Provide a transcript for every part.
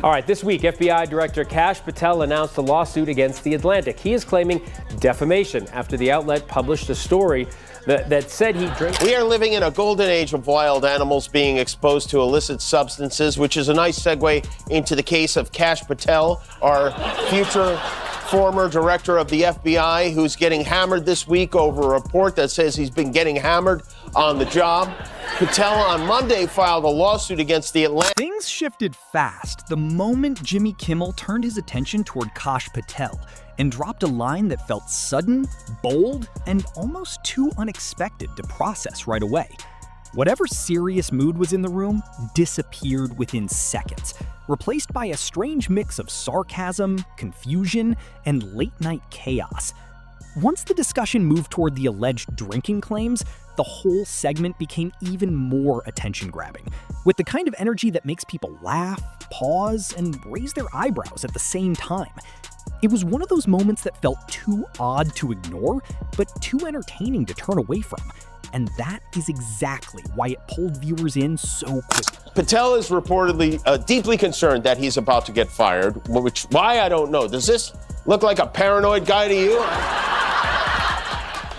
All right, this week, FBI Director Kash Patel announced a lawsuit against The Atlantic. He is claiming defamation after the outlet published a story that said he drank. We are living in a golden age of wild animals being exposed to illicit substances, which is a nice segue into the case of Kash Patel, our future former director of the FBI, who's getting hammered this week over a report that says he's been getting hammered on the job. Patel on Monday filed a lawsuit against The Atlantic. Things shifted fast the moment Jimmy Kimmel turned his attention toward Kash Patel and dropped a line that felt sudden, bold, and almost too unexpected to process right away. Whatever serious mood was in the room disappeared within seconds, replaced by a strange mix of sarcasm, confusion, and late-night chaos. Once the discussion moved toward the alleged drinking claims, the whole segment became even more attention-grabbing, with the kind of energy that makes people laugh, pause, and raise their eyebrows at the same time. It was one of those moments that felt too odd to ignore, but too entertaining to turn away from. And that is exactly why it pulled viewers in so quickly. Patel is reportedly deeply concerned that he's about to get fired, why I don't know. Does this look like a paranoid guy to you?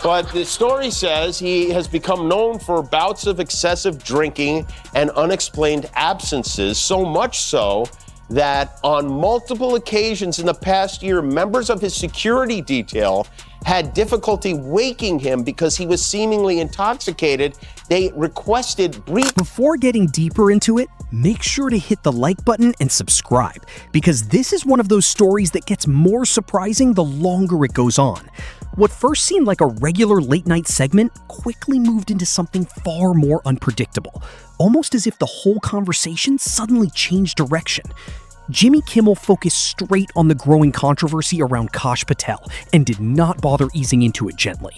But the story says he has become known for bouts of excessive drinking and unexplained absences, so much so that on multiple occasions in the past year, members of his security detail had difficulty waking him because he was seemingly intoxicated. They requested brief. Before getting deeper into it, make sure to hit the like button and subscribe, because this is one of those stories that gets more surprising the longer it goes on. What first seemed like a regular late-night segment quickly moved into something far more unpredictable, almost as if the whole conversation suddenly changed direction. Jimmy Kimmel focused straight on the growing controversy around Kash Patel and did not bother easing into it gently.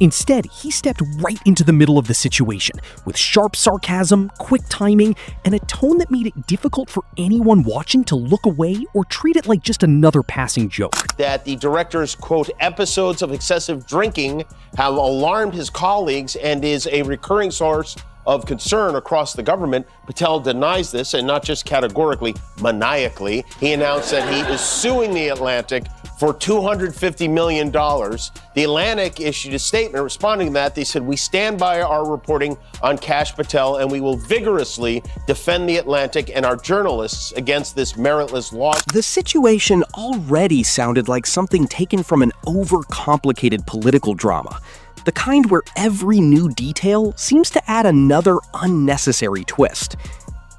Instead, he stepped right into the middle of the situation with sharp sarcasm, quick timing, and a tone that made it difficult for anyone watching to look away or treat it like just another passing joke. That the director's, quote, episodes of excessive drinking have alarmed his colleagues and is a recurring source of concern across the government. Patel denies this, and not just categorically, maniacally. He announced that he is suing The Atlantic for $250 million. The Atlantic issued a statement responding to that. They said, "We stand by our reporting on Kash Patel, and we will vigorously defend The Atlantic and our journalists against this meritless law." The situation already sounded like something taken from an overcomplicated political drama. The kind where every new detail seems to add another unnecessary twist.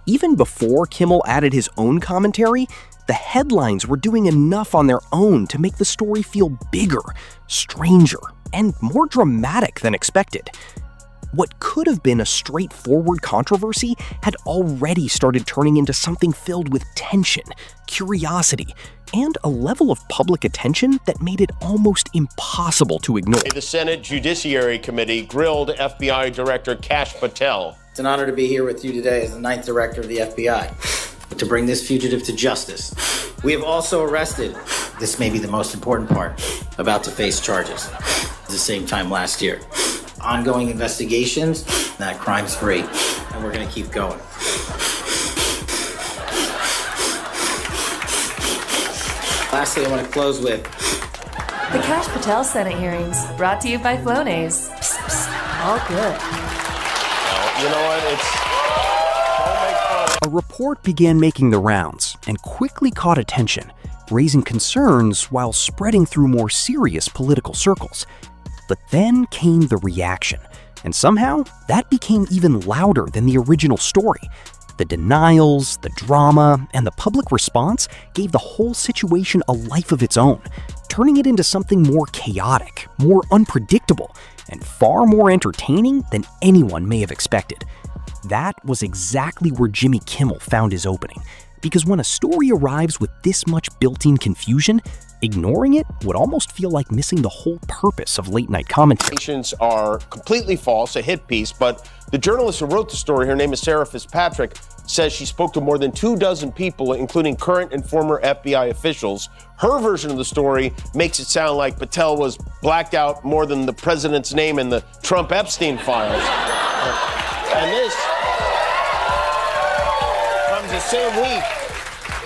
Even before Kimmel added his own commentary, the headlines were doing enough on their own to make the story feel bigger, stranger, and more dramatic than expected. What could have been a straightforward controversy had already started turning into something filled with tension, curiosity, and a level of public attention that made it almost impossible to ignore. The Senate Judiciary Committee grilled FBI Director Kash Patel. It's an honor to be here with you today as the 9th Director of the FBI, to bring this fugitive to justice. We have also arrested, this may be the most important part, about to face charges at the same time last year. Ongoing investigations, that crime's free, and we're gonna keep going. Lastly, I want to close with the Kash Patel Senate hearings, brought to you by Flonase. Psst, psst, all good. You know what? Don't make fun. A report began making the rounds and quickly caught attention, raising concerns while spreading through more serious political circles. But then came the reaction, and somehow that became even louder than the original story. The denials, the drama, and the public response gave the whole situation a life of its own, turning it into something more chaotic, more unpredictable, and far more entertaining than anyone may have expected. That was exactly where Jimmy Kimmel found his opening, because when a story arrives with this much built-in confusion, ignoring it would almost feel like missing the whole purpose of late-night commentary. Are completely false, a hit piece, but the journalist who wrote the story, her name is Sarah Fitzpatrick, says she spoke to more than 24 people, including current and former FBI officials. Her version of the story makes it sound like Patel was blacked out more than the president's name in the Trump Epstein files. And this comes the same week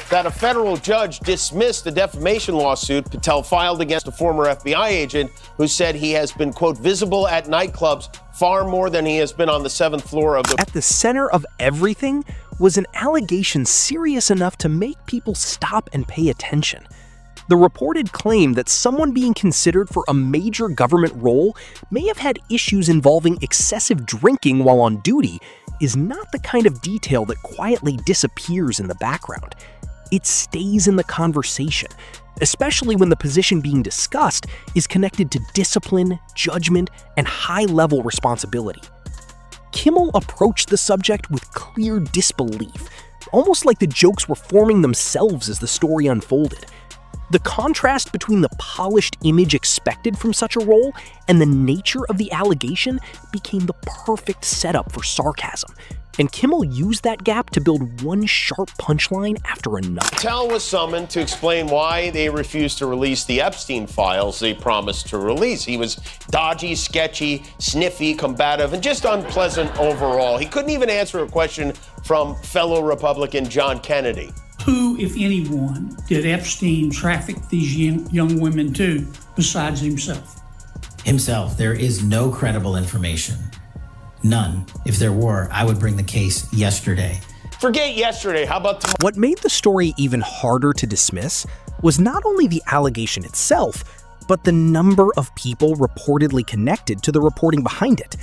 that a federal judge dismissed the defamation lawsuit Patel filed against a former FBI agent who said he has been, quote, visible at nightclubs far more than he has been on the 7th floor of the... At the center of everything was an allegation serious enough to make people stop and pay attention. The reported claim that someone being considered for a major government role may have had issues involving excessive drinking while on duty is not the kind of detail that quietly disappears in the background. It stays in the conversation, especially when the position being discussed is connected to discipline, judgment, and high-level responsibility. Kimmel approached the subject with clear disbelief, almost like the jokes were forming themselves as the story unfolded. The contrast between the polished image expected from such a role and the nature of the allegation became the perfect setup for sarcasm, and Kimmel used that gap to build one sharp punchline after another. Patel was summoned to explain why they refused to release the Epstein files they promised to release. He was dodgy, sketchy, sniffy, combative, and just unpleasant overall. He couldn't even answer a question from fellow Republican John Kennedy. Who, if anyone, did Epstein traffic these young women to besides himself? Himself. There is no credible information. None. If there were, I would bring the case yesterday. Forget yesterday. How about tomorrow? What made the story even harder to dismiss was not only the allegation itself, but the number of people reportedly connected to the reporting behind it.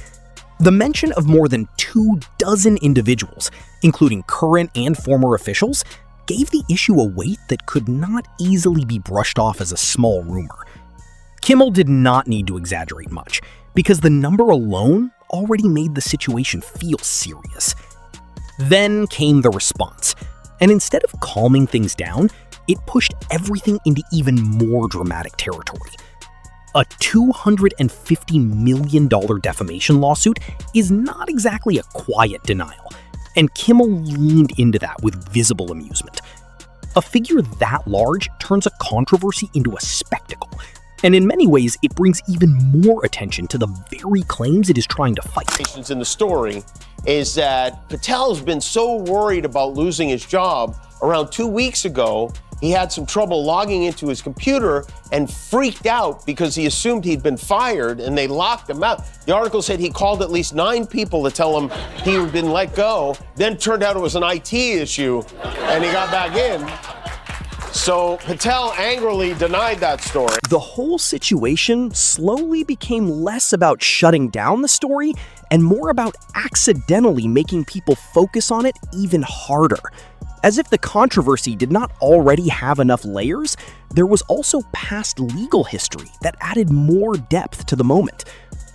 The mention of more than 24 individuals, including current and former officials, gave the issue a weight that could not easily be brushed off as a small rumor. Kimmel did not need to exaggerate much, because the number alone already made the situation feel serious. Then came the response, and instead of calming things down, it pushed everything into even more dramatic territory. A $250 million defamation lawsuit is not exactly a quiet denial, and Kimmel leaned into that with visible amusement. A figure that large turns a controversy into a spectacle, and in many ways it brings even more attention to the very claims it is trying to fight. In the story is that Patel's been so worried about losing his job. Around 2 weeks ago, he had some trouble logging into his computer and freaked out because he assumed he'd been fired and they locked him out. The article said he called at least 9 people to tell him he had been let go. Then turned out it was an IT issue and he got back in. So Patel angrily denied that story. The whole situation slowly became less about shutting down the story and more about accidentally making people focus on it even harder. As if the controversy did not already have enough layers, there was also past legal history that added more depth to the moment.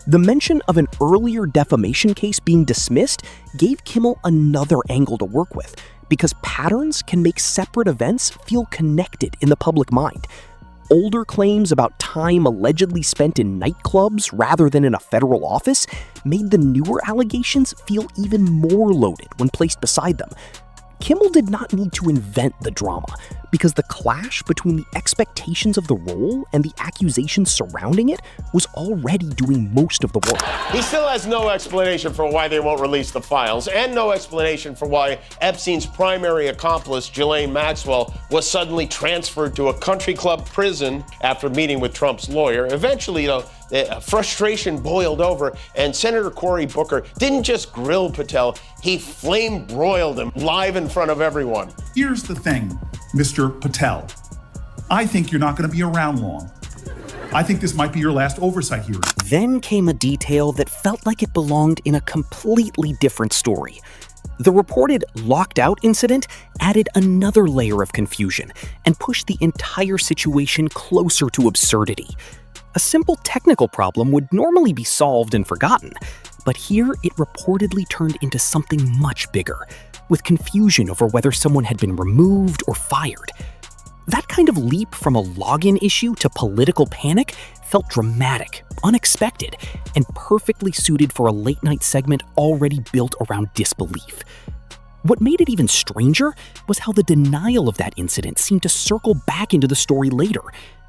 The mention of an earlier defamation case being dismissed gave Kimmel another angle to work with, because patterns can make separate events feel connected in the public mind. Older claims about time allegedly spent in nightclubs rather than in a federal office made the newer allegations feel even more loaded when placed beside them. Kimmel did not need to invent the drama, because the clash between the expectations of the role and the accusations surrounding it was already doing most of the work. He still has no explanation for why they won't release the files, and no explanation for why Epstein's primary accomplice, Ghislaine Maxwell, was suddenly transferred to a country club prison after meeting with Trump's lawyer. Eventually, frustration boiled over, and Senator Cory Booker didn't just grill Patel, he flame-broiled him live in front of everyone. Here's the thing, Mr. Patel. I think you're not going to be around long. I think this might be your last oversight hearing. Then came a detail that felt like it belonged in a completely different story. The reported locked out incident added another layer of confusion and pushed the entire situation closer to absurdity. A simple technical problem would normally be solved and forgotten, but here it reportedly turned into something much bigger, with confusion over whether someone had been removed or fired. That kind of leap from a login issue to political panic felt dramatic, unexpected, and perfectly suited for a late-night segment already built around disbelief. What made it even stranger was how the denial of that incident seemed to circle back into the story later,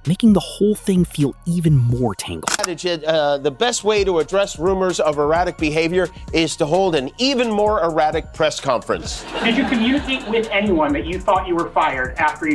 making the whole thing feel even more tangled. The best way to address rumors of erratic behavior is to hold an even more erratic press conference. Did you communicate with anyone that you thought you were fired after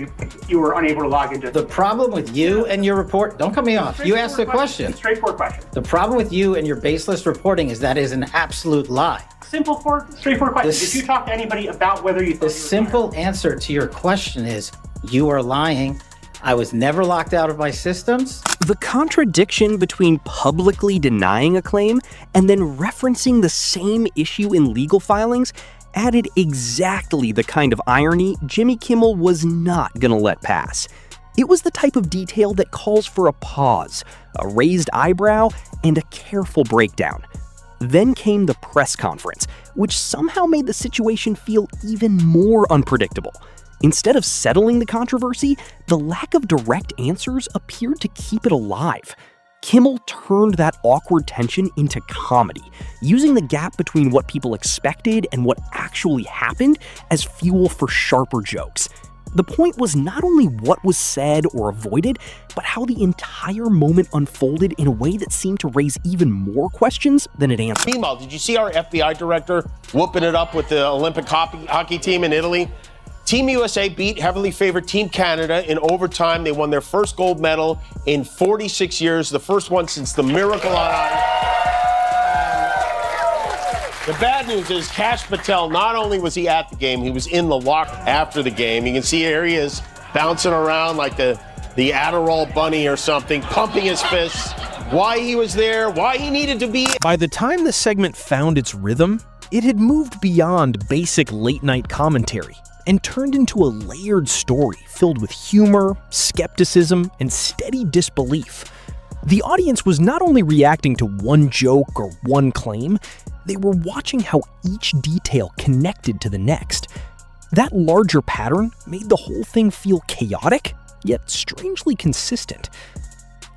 you were unable to log into? The problem with you and your report, don't cut me off. You asked the question. Straightforward question. The problem with you and your baseless reporting is that is an absolute lie. Straightforward question. Did you talk to anybody about whether you thought The simple answer to your question is you are lying. I was never locked out of my systems. The contradiction between publicly denying a claim and then referencing the same issue in legal filings added exactly the kind of irony Jimmy Kimmel was not gonna let pass. It was the type of detail that calls for a pause, a raised eyebrow, and a careful breakdown. Then came the press conference, which somehow made the situation feel even more unpredictable. Instead of settling the controversy, the lack of direct answers appeared to keep it alive. Kimmel turned that awkward tension into comedy, using the gap between what people expected and what actually happened as fuel for sharper jokes. The point was not only what was said or avoided, but how the entire moment unfolded in a way that seemed to raise even more questions than it answered. Meanwhile, did you see our FBI director whooping it up with the Olympic hockey team in Italy? Team USA beat heavily favored Team Canada in overtime. They won their first gold medal in 46 years, the first one since the Miracle on Ice. The bad news is Kash Patel, not only was he at the game, he was in the locker after the game. You can see here he is bouncing around like the Adderall bunny or something, pumping his fists. Why he was there, why he needed to be. By the time the segment found its rhythm, it had moved beyond basic late-night commentary and turned into a layered story filled with humor, skepticism, and steady disbelief. The audience was not only reacting to one joke or one claim, they were watching how each detail connected to the next. That larger pattern made the whole thing feel chaotic, yet strangely consistent.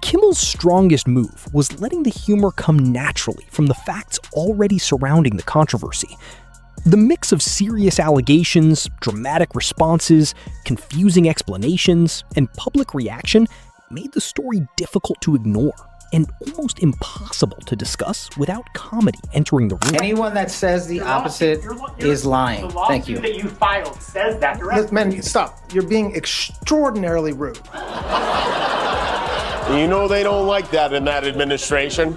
Kimmel's strongest move was letting the humor come naturally from the facts already surrounding the controversy. The mix of serious allegations, dramatic responses, confusing explanations, and public reaction made the story difficult to ignore and almost impossible to discuss without comedy entering the room. Anyone that says the opposite is lying. Thank you. The lawsuit that you filed says that directly. Look, man, stop. You're being extraordinarily rude. You know they don't like that in that administration.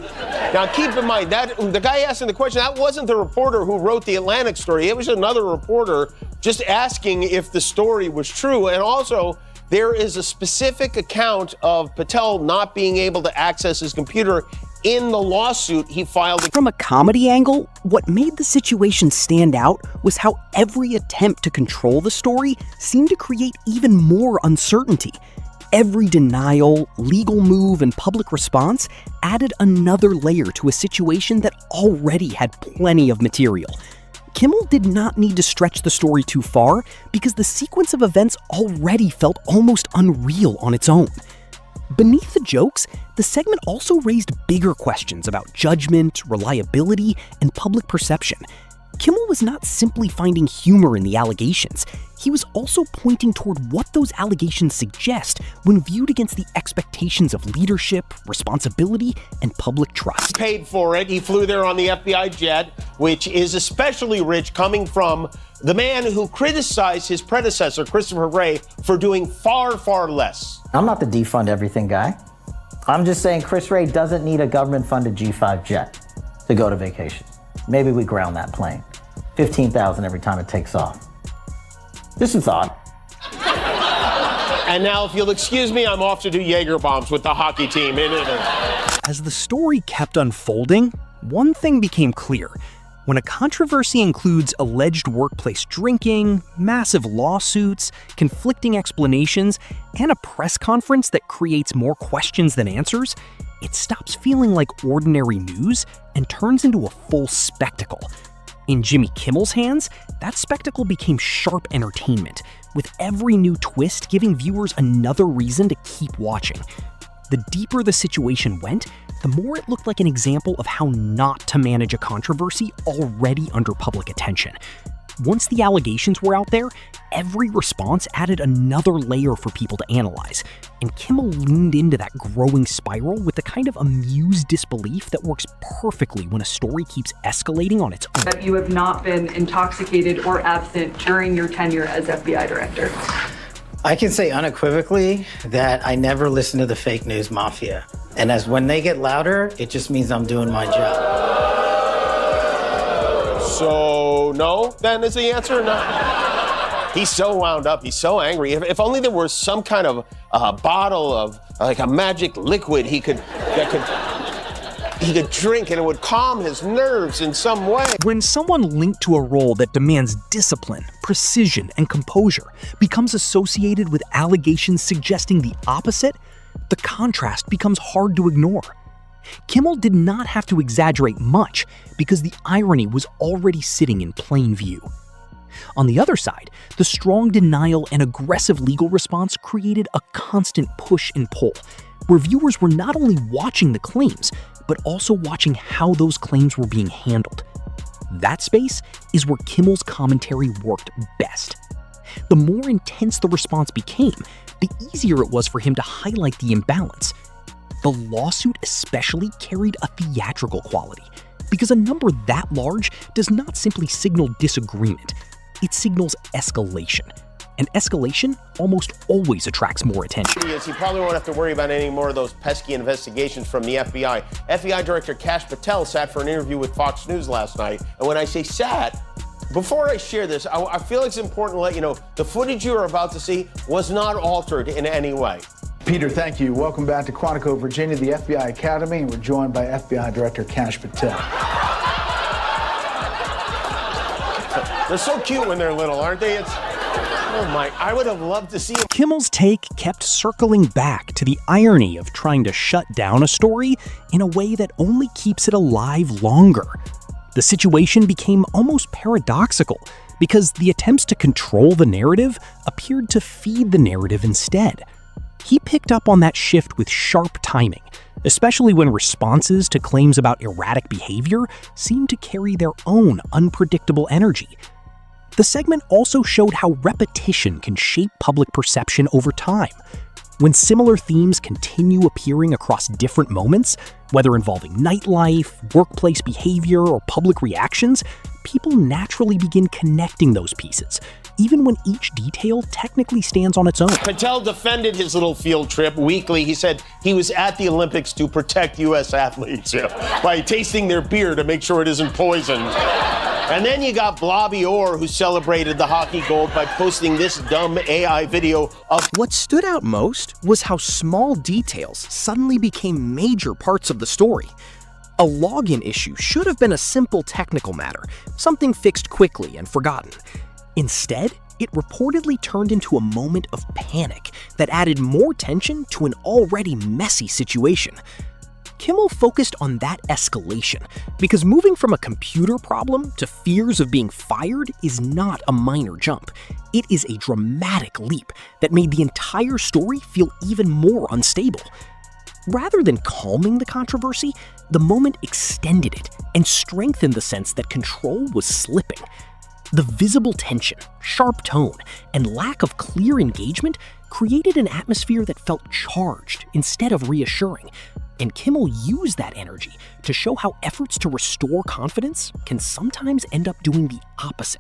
Now keep in mind, that the guy asking the question, that wasn't the reporter who wrote the Atlantic story. It was another reporter just asking if the story was true. And also, there is a specific account of Patel not being able to access his computer in the lawsuit he filed. From a comedy angle, what made the situation stand out was how every attempt to control the story seemed to create even more uncertainty. Every denial, legal move, and public response added another layer to a situation that already had plenty of material. Kimmel did not need to stretch the story too far because the sequence of events already felt almost unreal on its own. Beneath the jokes, the segment also raised bigger questions about judgment, reliability, and public perception. Kimmel was not simply finding humor in the allegations. He was also pointing toward what those allegations suggest when viewed against the expectations of leadership, responsibility, and public trust. He paid for it. He flew there on the FBI jet, which is especially rich coming from the man who criticized his predecessor, Christopher Wray, for doing far, far less. I'm not the defund everything guy. I'm just saying Chris Wray doesn't need a government-funded G5 jet to go to vacation. Maybe we ground that plane. $15,000 every time it takes off. Just a thought. And now, if you'll excuse me, I'm off to do Jaeger bombs with the hockey team in Italy. As the story kept unfolding, one thing became clear. When a controversy includes alleged workplace drinking, massive lawsuits, conflicting explanations, and a press conference that creates more questions than answers, it stops feeling like ordinary news and turns into a full spectacle. In Jimmy Kimmel's hands, that spectacle became sharp entertainment, with every new twist giving viewers another reason to keep watching. The deeper the situation went, the more it looked like an example of how not to manage a controversy already under public attention. Once the allegations were out there, every response added another layer for people to analyze, and Kimmel leaned into that growing spiral with the kind of amused disbelief that works perfectly when a story keeps escalating on its own. That you have not been intoxicated or absent during your tenure as FBI director. I can say unequivocally that I never listen to the fake news mafia. And as when they get louder, it just means I'm doing my job. So, no, then is the answer? No. He's so wound up. He's so angry. If only there was some kind of bottle of like a magic liquid he could drink and it would calm his nerves in some way. When someone linked to a role that demands discipline, precision, and composure becomes associated with allegations suggesting the opposite, the contrast becomes hard to ignore. Kimmel did not have to exaggerate much because the irony was already sitting in plain view. On the other side, the strong denial and aggressive legal response created a constant push and pull, where viewers were not only watching the claims, but also watching how those claims were being handled. That space is where Kimmel's commentary worked best. The more intense the response became, the easier it was for him to highlight the imbalance. The lawsuit especially carried a theatrical quality, because a number that large does not simply signal disagreement, it signals escalation. And escalation almost always attracts more attention. He probably won't have to worry about any more of those pesky investigations from the FBI. FBI Director Kash Patel sat for an interview with Fox News last night. And when I say sat, before I share this, I feel it's important to let you know the footage you are about to see was not altered in any way. Peter, thank you. Welcome back to Quantico, Virginia, the FBI Academy, and we're joined by FBI Director Kash Patel. They're so cute when they're little, aren't they? Oh my, I would have loved to see him. Kimmel's take kept circling back to the irony of trying to shut down a story in a way that only keeps it alive longer. The situation became almost paradoxical because the attempts to control the narrative appeared to feed the narrative instead. He picked up on that shift with sharp timing, especially when responses to claims about erratic behavior seemed to carry their own unpredictable energy. The segment also showed how repetition can shape public perception over time. When similar themes continue appearing across different moments, whether involving nightlife, workplace behavior, or public reactions, people naturally begin connecting those pieces, even when each detail technically stands on its own. Patel defended his little field trip weekly. He said he was at the Olympics to protect U.S. athletes by tasting their beer to make sure it isn't poisoned. And then you got Blobby Orr, who celebrated the hockey gold by posting this dumb AI video of... What stood out most was how small details suddenly became major parts of the story. A login issue should have been a simple technical matter, something fixed quickly and forgotten. Instead, it reportedly turned into a moment of panic that added more tension to an already messy situation. Kimmel focused on that escalation, because moving from a computer problem to fears of being fired is not a minor jump. It is a dramatic leap that made the entire story feel even more unstable. Rather than calming the controversy, the moment extended it and strengthened the sense that control was slipping. The visible tension, sharp tone, and lack of clear engagement created an atmosphere that felt charged instead of reassuring. And Kimmel used that energy to show how efforts to restore confidence can sometimes end up doing the opposite.